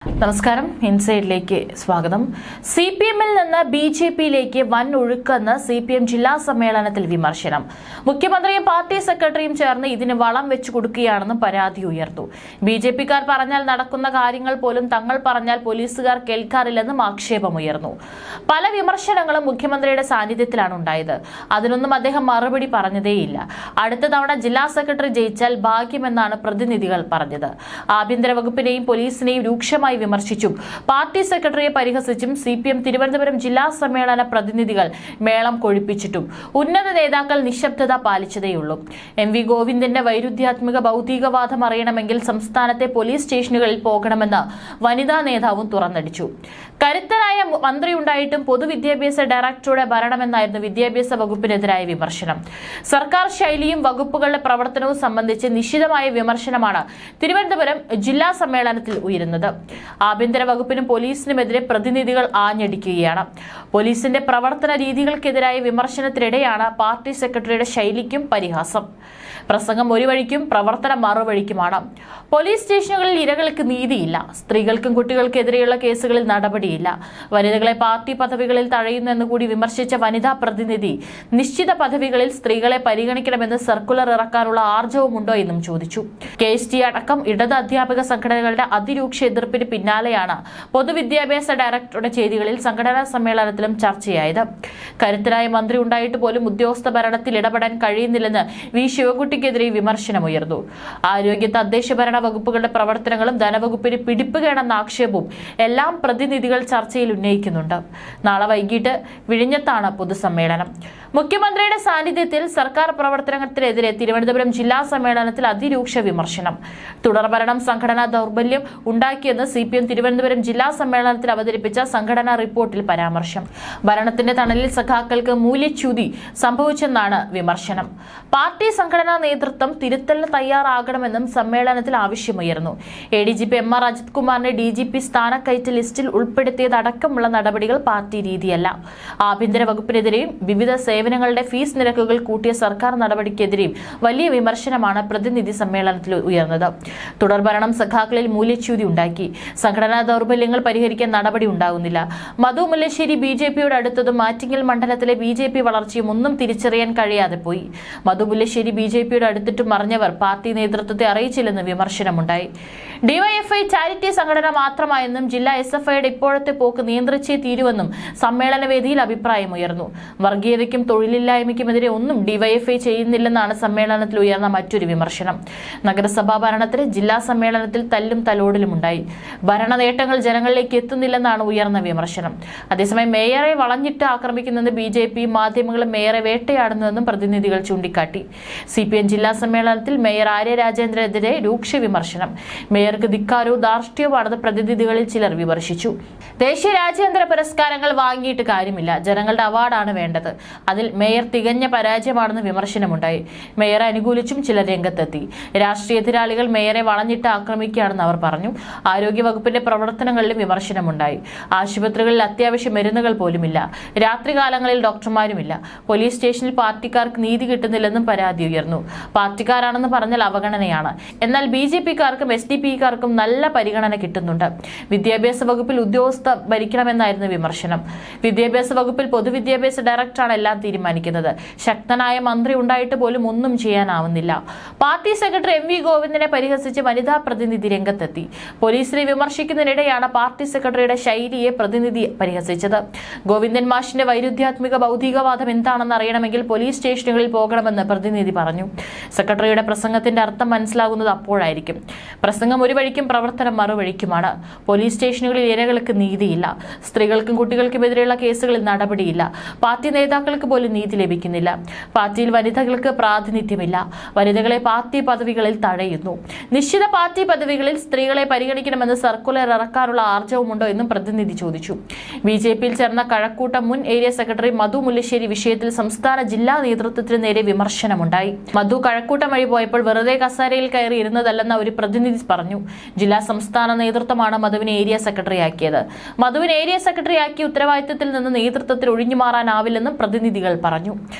നമസ്കാരം, ഇൻസൈഡിലേക്ക് സ്വാഗതം. സിപിഎമ്മിൽ നിന്ന് ബിജെപിയിലേക്ക് വൻ ഒഴുക്കെന്ന് സിപിഎം ജില്ലാ സമ്മേളനത്തിൽ വിമർശനം. മുഖ്യമന്ത്രിയും പാർട്ടി സെക്രട്ടറിയും ചേർന്ന് ഇതിന് വളം വെച്ചു കൊടുക്കുകയാണെന്ന് പരാതി ഉയർന്നു. ബിജെപിക്കാർ പറഞ്ഞാൽ നടക്കുന്ന കാര്യങ്ങൾ പോലും തങ്ങൾ പറഞ്ഞാൽ പോലീസുകാർ കേൾക്കാറില്ലെന്നും ആക്ഷേപമുയർന്നു. പല വിമർശനങ്ങളും മുഖ്യമന്ത്രിയുടെ സാന്നിധ്യത്തിലാണ് ഉണ്ടായത്. അതിനൊന്നും അദ്ദേഹം മറുപടി പറഞ്ഞതേയില്ല. അടുത്ത തവണ ജില്ലാ സെക്രട്ടറി ജയിച്ചാൽ ഭാഗ്യമെന്നാണ് പ്രതിനിധികൾ പറഞ്ഞത്. ആഭ്യന്തര വകുപ്പിനെയും പോലീസിനെയും രൂക്ഷമായി വിമർശിച്ചും പാർട്ടി സെക്രട്ടറിയെ പരിഹസിച്ചും സിപിഎം തിരുവനന്തപുരം ജില്ലാ സമ്മേളന പ്രതിനിധികൾ മേളം കൊഴിപ്പിച്ചിട്ടും ഉന്നത നേതാക്കൾ നിശബ്ദത പാലിച്ചതേയുള്ളൂ. എം.വി. ഗോവിന്ദന്റെ വൈരുദ്ധ്യാത്മക ഭൗതികവാദം അറിയണമെങ്കിൽ സംസ്ഥാനത്തെ പോലീസ് സ്റ്റേഷനുകളിൽ പോകണമെന്ന് വനിതാ നേതാവും തുറന്നടിച്ചു. കരുത്തരായ മന്ത്രിയുണ്ടായിട്ടും പൊതുവിദ്യാഭ്യാസ ഡയറക്ടറുടെ ഭരണമെന്നായിരുന്നു വിദ്യാഭ്യാസ വകുപ്പിനെതിരായ വിമർശനം. സർക്കാർ ശൈലിയും വകുപ്പുകളുടെ പ്രവർത്തനവും സംബന്ധിച്ച് നിശിതമായ വിമർശനമാണ് തിരുവനന്തപുരം ജില്ലാ സമ്മേളനത്തിൽ ഉയരുന്നത്. ആഭ്യന്തര വകുപ്പിനും പോലീസിനുമെതിരെ പ്രതിനിധികൾ ആഞ്ഞടിക്കുകയാണ്. പോലീസിന്റെ പ്രവർത്തന രീതികൾക്കെതിരായ വിമർശനത്തിനിടെയാണ് പാർട്ടി സെക്രട്ടറിയുടെ ശൈലിക്കും പരിഹാസം. പ്രസംഗം ഒരു വഴിക്കും പ്രവർത്തനം മറുവഴിക്കുമാണ്. പോലീസ് സ്റ്റേഷനുകളിൽ ഇരകൾക്ക് നീതിയില്ല. സ്ത്രീകൾക്കും കുട്ടികൾക്കെതിരെയുള്ള കേസുകളിൽ നടപടിയില്ല. വനിതകളെ പാർട്ടി പദവികളിൽ തഴയുന്നെന്ന് കൂടി വിമർശിച്ച വനിതാ പ്രതിനിധി നിശ്ചിത പദവികളിൽ സ്ത്രീകളെ പരിഗണിക്കണമെന്ന് സർക്കുലർ ഇറക്കാനുള്ള ആർജവമുണ്ടോ എന്നും ചോദിച്ചു. KST അടക്കം ഇടത് അധ്യാപക സംഘടനകളുടെ അതിരൂക്ഷ എതിർപ്പിന് പിന്നാലെയാണ് പൊതുവിദ്യാഭ്യാസ ഡയറക്ടറുടെ ചെയ്തികളിൽ സംഘടനാ സമ്മേളനത്തിലും ചർച്ചയായത്. കരുത്തരായ മന്ത്രി ഉണ്ടായിട്ട് പോലും ഉദ്യോഗസ്ഥ ഭരണത്തിൽ ഇടപെടാൻ കഴിയുന്നില്ലെന്ന് വി ശിവകുട്ടിക്കെതിരെ വിമർശനമുയർന്നു. ആരോഗ്യ തദ്ദേശ ഭരണ വകുപ്പുകളുടെ പ്രവർത്തനങ്ങളും ധനവകുപ്പിന് പിടിപ്പുകേടെന്ന ആക്ഷേപവും എല്ലാം പ്രതിനിധികൾ ചർച്ചയിൽ ഉന്നയിക്കുന്നുണ്ട്. നാളെ വൈകിട്ട് വിഴിഞ്ഞത്താണ് പൊതുസമ്മേളനം. മുഖ്യമന്ത്രിയുടെ സാന്നിധ്യത്തിൽ സർക്കാർ പ്രവർത്തനത്തിനെതിരെ തിരുവനന്തപുരം ജില്ലാ സമ്മേളനത്തിൽ അതിരൂക്ഷ വിമർശനം. തുടർഭരണം സംഘടനാ ദൗർബല്യം ഉണ്ടാക്കിയെന്ന് സിപിഎം തിരുവനന്തപുരം ജില്ലാ സമ്മേളനത്തിൽ അവതരിപ്പിച്ച സംഘടനാ റിപ്പോർട്ടിൽ പരാമർശം. ഭരണത്തിന്റെ തണലിൽ സഖാക്കൾക്ക് മൂല്യച്യുതി സംഭവിച്ചെന്നാണ് വിമർശനം. പാർട്ടി സംഘടനാ നേതൃത്വം തിരുത്തലിന് തയ്യാറാകണമെന്നും സമ്മേളനത്തിൽ ആവശ്യമുയർന്നു. ADGP MR അജിത് കുമാറിനെ DGP സ്ഥാനക്കയറ്റ ലിസ്റ്റിൽ ഉൾപ്പെടുത്തിയതടക്കമുള്ള നടപടികൾ പാർട്ടി രീതിയല്ല. ആഭ്യന്തര വകുപ്പിനെതിരെയും വിവിധ സേവനങ്ങളുടെ ഫീസ് നിരക്കുകൾ കൂട്ടിയ സർക്കാർ നടപടിക്കെതിരെയും വലിയ വിമർശനമാണ് പ്രതിനിധി സമ്മേളനത്തിൽ ഉയർന്നത്. തുടർഭരണം സഖാക്കളിൽ മൂല്യച്യുതി ഉണ്ടാക്കി. സംഘടനാ ദൗർബല്യങ്ങൾ പരിഹരിക്കാൻ നടപടി ഉണ്ടാകുന്നില്ല. മധു മുല്ലശ്ശേരി BJPയോട് അടുത്തതും ആറ്റിങ്ങൽ മണ്ഡലത്തിലെ BJP വളർച്ചയും ഒന്നും തിരിച്ചറിയാൻ കഴിയാതെ പോയി. മധു മുല്ലശ്ശേരി BJPയോട് അടുത്തിട്ടും മറിഞ്ഞവർ പാർട്ടി നേതൃത്വത്തെ അറിയിച്ചില്ലെന്ന് വിമർശനമുണ്ടായി. DYFI ചാരിറ്റി സംഘടന മാത്രമായെന്നും ജില്ലാ SFIയുടെ ഇപ്പോഴത്തെ പോക്ക് നിയന്ത്രിച്ചേ തീരുവെന്നും സമ്മേളനവേദിയിൽ അഭിപ്രായമുയർന്നു. വർഗീയതയ്ക്കും തൊഴിലില്ലായ്മയ്ക്കുമെതിരെ ഒന്നും DYFI ചെയ്യുന്നില്ലെന്നാണ് സമ്മേളനത്തിൽ ഉയർന്ന മറ്റൊരു വിമർശനം. നഗരസഭാ ഭരണത്തിന് ജില്ലാ സമ്മേളനത്തിൽ തല്ലും തലോടലും ഉണ്ടായി. ഭരണ നേട്ടങ്ങൾ ജനങ്ങളിലേക്ക് എത്തുന്നില്ലെന്നാണ് ഉയർന്ന വിമർശനം. അതേസമയം മേയറെ വളഞ്ഞിട്ട് ആക്രമിക്കുന്നെന്ന് BJP, മാധ്യമങ്ങളും മേയറെ വേട്ടയാടുന്നുവെന്നും പ്രതിനിധികൾ ചൂണ്ടിക്കാട്ടി. CPM ജില്ലാ സമ്മേളനത്തിൽ മേയർ ആര്യ രാജേന്ദ്രനെതിരെ രൂക്ഷ വിമർശനം. മേയർക്ക് ധിക്കാരവും ധാർഷ്ട്യവുമാണെന്ന് പ്രതിനിധികളിൽ ചിലർ വിമർശിച്ചു. ദേശീയ രാജ്യാന്തര പുരസ്കാരങ്ങൾ വാങ്ങിയിട്ട് കാര്യമില്ല, ജനങ്ങളുടെ അവാർഡാണ് വേണ്ടത്. അതിൽ മേയർ തികഞ്ഞ പരാജയമാണെന്ന് വിമർശനമുണ്ടായി. മേയറെ അനുകൂലിച്ചും ചിലർ രംഗത്തെത്തി. രാഷ്ട്രീയ എതിരാളികൾ മേയറെ വളഞ്ഞിട്ട് ആക്രമിക്കുകയാണെന്ന് അവർ പറഞ്ഞു. ആരോഗ്യ വകുപ്പിന്റെ പ്രവർത്തനങ്ങളിലും വിമർശനമുണ്ടായി. ആശുപത്രികളിൽ അത്യാവശ്യ മരുന്നുകൾ പോലുമില്ല. രാത്രികാലങ്ങളിൽ ഡോക്ടർമാരുമില്ല. പോലീസ് സ്റ്റേഷനിൽ പാർട്ടിക്കാർക്ക് നീതി കിട്ടുന്നില്ലെന്നും പരാതി ഉയർന്നു. പാർട്ടിക്കാരാണെന്ന് പറഞ്ഞാൽ അവഗണനയാണ്. എന്നാൽ BJPക്കാർക്കും SDP-ക്കാർക്കും നല്ല പരിഗണന കിട്ടുന്നുണ്ട്. വിദ്യാഭ്യാസ വകുപ്പിൽ ഉദ്യോഗസ്ഥ ഭരിക്കണമെന്നായിരുന്നു വിമർശനം. വിദ്യാഭ്യാസ വകുപ്പിൽ പൊതുവിദ്യാഭ്യാസ ഡയറക്ടറാണ് എല്ലാം തീരുമാനിക്കുന്നത്. ശക്തനായ മന്ത്രി ഉണ്ടായിട്ട് പോലും ഒന്നും ചെയ്യാനാവുന്നില്ല. Party secretary M.V. ഗോവിന്ദനെ പരിഹസിച്ച് വനിതാ പ്രതിനിധി രംഗത്തെത്തി. പോലീസിനെ വിമർശിക്കുന്നതിനിടെയാണ് പാർട്ടി സെക്രട്ടറിയുടെ ശൈലിയെ പ്രതിനിധി പരിഹസിച്ചത്. ഗോവിന്ദൻ മാഷിന്റെ വൈരുദ്ധ്യാത്മിക ഭൗതികവാദം എന്താണെന്ന് അറിയണമെങ്കിൽ പോലീസ് സ്റ്റേഷനുകളിൽ പോകണമെന്ന് പ്രതിനിധി പറഞ്ഞു. സെക്രട്ടറിയുടെ പ്രസംഗത്തിന്റെ അർത്ഥം മനസ്സിലാകുന്നത് അപ്പോഴായിരിക്കും. പ്രസംഗം ഒരു വഴിക്കും പ്രവർത്തനം മറുവഴിക്കുമാണ്. പോലീസ് സ്റ്റേഷനുകളിൽ ഇരകൾക്ക് നീതിയില്ല. സ്ത്രീകൾക്കും കുട്ടികൾക്കുമെതിരെയുള്ള കേസുകളിൽ നടപടിയില്ല. പാർട്ടി നേതാക്കൾക്ക് പോലും നീതി ലഭിക്കുന്നില്ല. പാർട്ടിയിൽ വനിതകൾക്ക് പ്രാതിനിധ്യമില്ല. വനിതകളെ പാർട്ടി പദവികളിൽ തഴയുന്നു. നിശ്ചിത പാർട്ടി പദവികളിൽ സ്ത്രീകളെ പരിഗണിക്കണമെന്ന് സർക്കുലർ ഇറക്കാനുള്ള ആർജവമുണ്ടോ എന്നും പ്രതിനിധി ചോദിച്ചു. BJPയിൽ ചേർന്ന കഴക്കൂട്ടം മുൻ ഏരിയ സെക്രട്ടറി മധു മുല്ലശ്ശേരി വിഷയത്തിൽ സംസ്ഥാന ജില്ലാ നേതൃത്വത്തിന് നേരെ വിമർശനമുണ്ടായി. മധു കഴക്കൂട്ടം വഴി പോയപ്പോൾ വെറുതെ കസേരയിൽ കയറി ഇരുന്നതല്ലെന്ന് ഒരു പ്രതിനിധി പറഞ്ഞു. ജില്ലാ സംസ്ഥാന നേതൃത്വമാണ് മധുവിനെ ഏരിയ സെക്രട്ടറിയാക്കിയത്. മധുവിന് ഏരിയ സെക്രട്ടറിയാക്കിയ ഉത്തരവാദിത്തത്തിൽ നിന്ന് നേതൃത്വത്തിൽ ഒഴിഞ്ഞുമാറാനാവില്ലെന്നും പ്രതിനിധികൾ പറഞ്ഞു.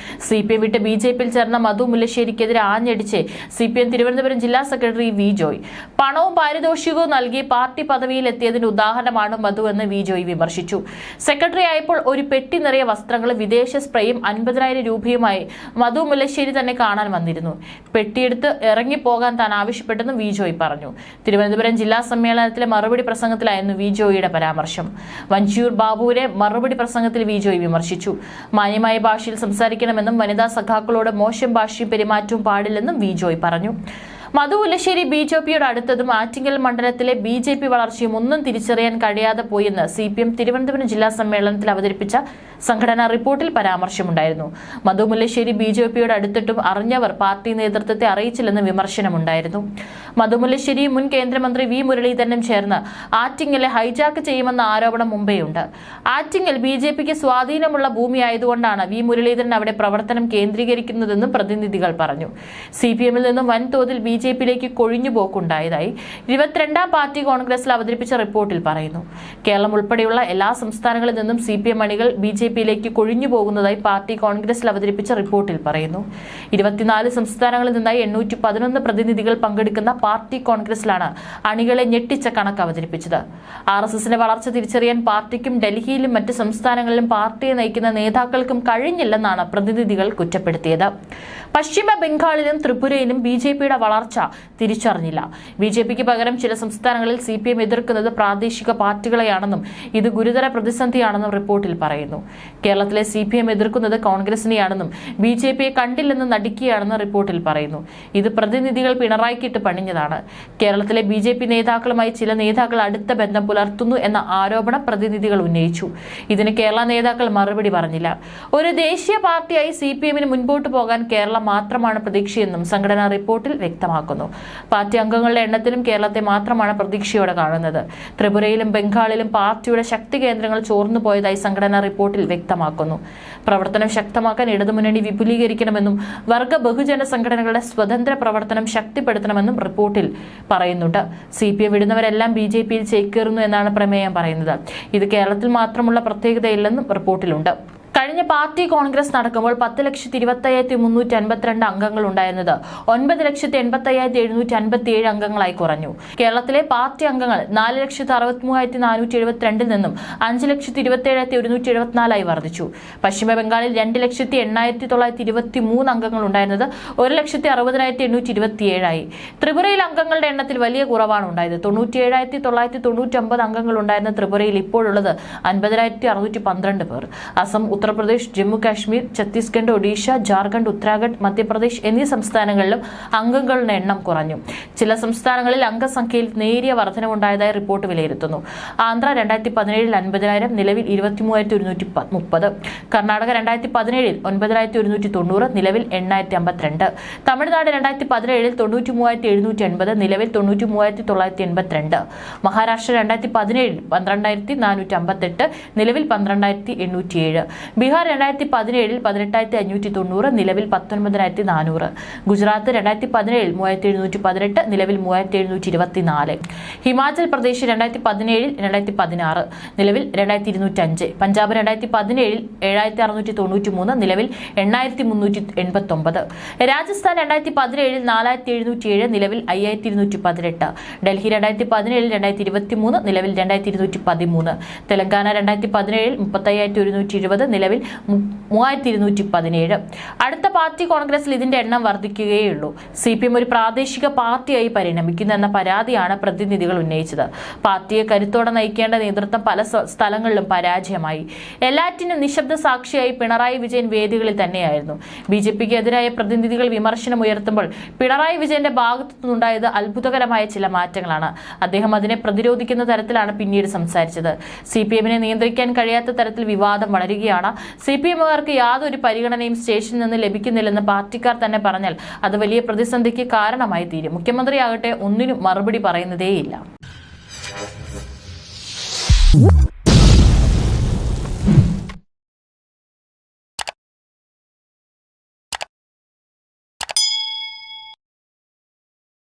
CPM വിട്ട് BJPയിൽ ചേർന്ന മധു മുല്ലശ്ശേരിക്കെതിരെ ആഞ്ഞടിച്ച് CPM തിരുവനന്തപുരം ജില്ലാ സെക്രട്ടറി വി ജോയ്. പണവും പാരിതോഷികവും നൽകി പാർട്ടി പദവിയിലെത്തിയതിന് ഉദാഹരണമാണ് മധു എന്ന് വി ജോയ് വിമർശിച്ചു. സെക്രട്ടറി ആയപ്പോൾ ഒരു പെട്ടി നിറയെ വസ്ത്രങ്ങളും വിദേശ സ്പ്രേയും 50,000 രൂപയുമായി മധു മുല്ലശ്ശേരി തന്നെ കാണാൻ വന്നിരുന്നു. പെട്ടിയെടുത്ത് ഇറങ്ങിപ്പോകാൻ താൻ ആവശ്യപ്പെട്ടെന്നും വി ജോയ് പറഞ്ഞു. തിരുവനന്തപുരം ജില്ലാ സമ്മേളനത്തിലെ മറുപടി പ്രസംഗത്തിലായിരുന്നു വി ജോയിയുടെ പരാമർശം. വഞ്ചിയൂർ ബാബുവിനെ മറുപടി പ്രസംഗത്തിൽ വി ജോയ് വിമർശിച്ചു. മാന്യമായ ഭാഷയിൽ സംസാരിക്കണമെന്നും വനിതാ സഖാക്കളോട് മോശം ഭാഷയും പെരുമാറ്റവും പാടില്ലെന്നും വി ജോയ് പറഞ്ഞു. മധു മുല്ലശ്ശേരി BJPയോട് അടുത്തതും ആറ്റിങ്ങൽ മണ്ഡലത്തിലെ BJP വളർച്ചയും ഒന്നും തിരിച്ചറിയാൻ കഴിയാതെ പോയെന്ന് CPM തിരുവനന്തപുരം ജില്ലാ സമ്മേളനത്തിൽ അവതരിപ്പിച്ച സംഘടനാ റിപ്പോർട്ടിൽ പരാമർശമുണ്ടായിരുന്നു. മധു മുല്ലശ്ശേരി BJPയോട് അടുത്തിട്ടും അറിഞ്ഞവർ പാർട്ടി നേതൃത്വത്തെ അറിയിച്ചില്ലെന്ന് വിമർശനമുണ്ടായിരുന്നു. മധു മുല്ലശ്ശേരി മുൻ കേന്ദ്രമന്ത്രി വി മുരളീധരനും ചേർന്ന് ആറ്റിങ്ങലെ ഹൈജാക്ക് ചെയ്യുമെന്ന ആരോപണം മുമ്പേയുണ്ട്. ആറ്റിങ്ങൽ BJPക്ക് സ്വാധീനമുള്ള ഭൂമിയായതുകൊണ്ടാണ് വി മുരളീധരൻ അവിടെ പ്രവർത്തനം കേന്ദ്രീകരിക്കുന്നതെന്നും പ്രതിനിധികൾ പറഞ്ഞു. CPMൽ നിന്നും വൻതോതിൽ BJPയിലേക്ക് കൊഴിഞ്ഞുപോക്കുണ്ടായതായി 22ാം പാർട്ടി കോൺഗ്രസിൽ അവതരിപ്പിച്ച റിപ്പോർട്ടിൽ പറയുന്നു. കേരളം ഉൾപ്പെടെയുള്ള എല്ലാ സംസ്ഥാനങ്ങളിൽ നിന്നും CPM അണികൾ BJPയിലേക്ക് കൊഴിഞ്ഞുപോകുന്നതായി പാർട്ടി കോൺഗ്രസിൽ അവതരിപ്പിച്ച റിപ്പോർട്ടിൽ പറയുന്നു. 24 സംസ്ഥാനങ്ങളിൽ നിന്നായി 811 പ്രതിനിധികൾ പങ്കെടുക്കുന്ന പാർട്ടി കോൺഗ്രസിലാണ് അണികളെ ഞെട്ടിച്ച കണക്ക് അവതരിപ്പിച്ചത്. RSSന്റെ വളർച്ച തിരിച്ചറിയാൻ പാർട്ടിക്കും ഡൽഹിയിലും മറ്റ് സംസ്ഥാനങ്ങളിലും പാർട്ടിയെ നയിക്കുന്ന നേതാക്കൾക്കും കഴിഞ്ഞില്ലെന്നാണ് പ്രതിനിധികൾ കുറ്റപ്പെടുത്തിയത്. പശ്ചിമ ബംഗാളിലും ത്രിപുരയിലും BJPയുടെ വളർച്ച തിരിച്ചറിഞ്ഞില്ല. BJPക്ക് പകരം ചില സംസ്ഥാനങ്ങളിൽ CPM എതിർക്കുന്നത് പ്രാദേശിക പാർട്ടികളെയാണെന്നും ഇത് ഗുരുതര പ്രതിസന്ധിയാണെന്നും റിപ്പോർട്ടിൽ പറയുന്നു. കേരളത്തിലെ CPM എതിർക്കുന്നത് കോൺഗ്രസിനെയാണെന്നും BJPയെ കണ്ടില്ലെന്ന് നടിക്കുകയാണെന്ന് റിപ്പോർട്ടിൽ പറയുന്നു. ഇത് പ്രതിനിധികൾ പിണറായിക്കിട്ട് പണിഞ്ഞതാണ്. കേരളത്തിലെ BJP നേതാക്കളുമായി ചില നേതാക്കൾ അടുത്ത ബന്ധം പുലർത്തുന്നു എന്ന ആരോപണം പ്രതിനിധികൾ ഉന്നയിച്ചു. ഇതിന് കേരള നേതാക്കൾ മറുപടി പറഞ്ഞില്ല. ഒരു ദേശീയ പാർട്ടിയായി CPMന് മുൻപോട്ട് പോകാൻ കേരളം മാത്രമാണ് പ്രതീക്ഷയെന്നും സംഘടനാ റിപ്പോർട്ടിൽ വ്യക്തമാക്കുന്നു. പാർട്ടി അംഗങ്ങളുടെ എണ്ണത്തിലും കേരളത്തെ മാത്രമാണ് പ്രതീക്ഷയോടെ കാണുന്നത്. ത്രിപുരയിലും ബംഗാളിലും പാർട്ടിയുടെ ശക്തി കേന്ദ്രങ്ങൾ ചോർന്നു പോയതായി സംഘടനാ റിപ്പോർട്ടിൽ വ്യക്തമാക്കുന്നു. പ്രവർത്തനം ശക്തമാക്കാൻ ഇടതുമുന്നണി വിപുലീകരിക്കണമെന്നും വർഗ ബഹുജന സംഘടനകളുടെ സ്വതന്ത്ര പ്രവർത്തനം ശക്തിപ്പെടുത്തണമെന്നും റിപ്പോർട്ടിൽ പറയുന്നുണ്ട്. CPM വിടുന്നവരെല്ലാം BJPയിൽ ചേക്കേറുന്നു എന്നാണ് പ്രമേയം പറയുന്നത്. ഇത് കേരളത്തിൽ മാത്രമുള്ള പ്രത്യേകതയില്ലെന്നും റിപ്പോർട്ടിലുണ്ട്. കഴിഞ്ഞ പാർട്ടി കോൺഗ്രസ് നടക്കുമ്പോൾ 10,25,352 അംഗങ്ങൾ ഉണ്ടായിരുന്നത് 9,85,757 അംഗങ്ങളായി കുറഞ്ഞു. കേരളത്തിലെ പാർട്ടി അംഗങ്ങൾ 4,63,472 നിന്നും 5,27,174 വർദ്ധിച്ചു. പശ്ചിമ ബംഗാളിൽ 2,08,923 അംഗങ്ങൾ ഉണ്ടായിരുന്നത് 1,60,827 ത്രിപുരയിൽ അംഗങ്ങളുടെ എണ്ണത്തിൽ വലിയ കുറവാണ് ഉണ്ടായത്. 97,999 അംഗങ്ങൾ ഉണ്ടായിരുന്ന ത്രിപുരയിൽ ഇപ്പോഴുള്ളത് 50,612 പേർ. അസം, ഉത്തർപ്രദേശ്, ജമ്മു കാശ്മീർ, ഛത്തീസ്ഗഡ്, ഒഡീഷ, ജാർഖണ്ഡ്, ഉത്തരാഖണ്ഡ്, മധ്യപ്രദേശ് എന്നീ സംസ്ഥാനങ്ങളിലും അംഗങ്ങളുടെ എണ്ണം കുറഞ്ഞു. ചില സംസ്ഥാനങ്ങളിൽ അംഗസംഖ്യയിൽ നേരിയ വർധനവുണ്ടായതായി റിപ്പോർട്ട് വിലയിരുത്തുന്നു. ആന്ധ്ര 2017 50,000, നിലവിൽ 23,130. കർണാടക 2017 9,190, നിലവിൽ 8,052. തമിഴ്നാട് 2017 93,780, നിലവിൽ 93,982. മഹാരാഷ്ട്ര 2017 12,458, നിലവിൽ 12,807. ബീഹാർ 2017 18,590, നിലവിൽ 19,400. ഗുജറാത്ത് 2017 3,718, നിലവിൽ 3,724. ഹിമാചൽ പ്രദേശ് 2017 2,016, നിലവിൽ 2,205. പഞ്ചാബ് 2017 7,693, നിലവിൽ 8,389. രാജസ്ഥാൻ 2017 4,707, നിലവിൽ 5,218. ഡൽഹി 2017 2,023, നിലവിൽ 2,213. തെലങ്കാന 2017 35,120, നിലവിൽ 3,217. അടുത്ത പാർട്ടി കോൺഗ്രസിൽ ഇതിന്റെ എണ്ണം വർദ്ധിക്കുകയുള്ളൂ. CPM ഒരു പ്രാദേശിക പാർട്ടിയായി പരിണമിക്കുന്നു എന്ന പരാതിയാണ് പ്രതിനിധികൾ ഉന്നയിച്ചത്. പാർട്ടിയെ കരുത്തോടെ നയിക്കേണ്ട നേതൃത്വം പല സ്ഥലങ്ങളിലും പരാജയമായി. എല്ലാറ്റിനും നിശബ്ദ സാക്ഷിയായി പിണറായി വിജയൻ വേദികളിൽ തന്നെയായിരുന്നു. BJPക്ക് എതിരായ പ്രതിനിധികൾ വിമർശനം ഉയർത്തുമ്പോൾ പിണറായി വിജയന്റെ ഭാഗത്തുനിന്നുണ്ടായത് അത്ഭുതകരമായ ചില മാറ്റങ്ങളാണ്. അദ്ദേഹം അതിനെ പ്രതിരോധിക്കുന്ന തരത്തിലാണ് പിന്നീട് സംസാരിച്ചത്. CPMനെ നിയന്ത്രിക്കാൻ കഴിയാത്ത തരത്തിൽ വിവാദം വളരുകയാണ്. CPMകാർക്ക് യാതൊരു പരിഗണനയും സ്റ്റേഷനിൽ നിന്ന് ലഭിക്കുന്നില്ലെന്ന് പാർട്ടിക്കാർ തന്നെ പറഞ്ഞാൽ അത് വലിയ പ്രതിസന്ധിക്ക് കാരണമായി തീരും. മുഖ്യമന്ത്രിയാകട്ടെ ഒന്നിനും മറുപടി പറയുന്നതേയില്ല.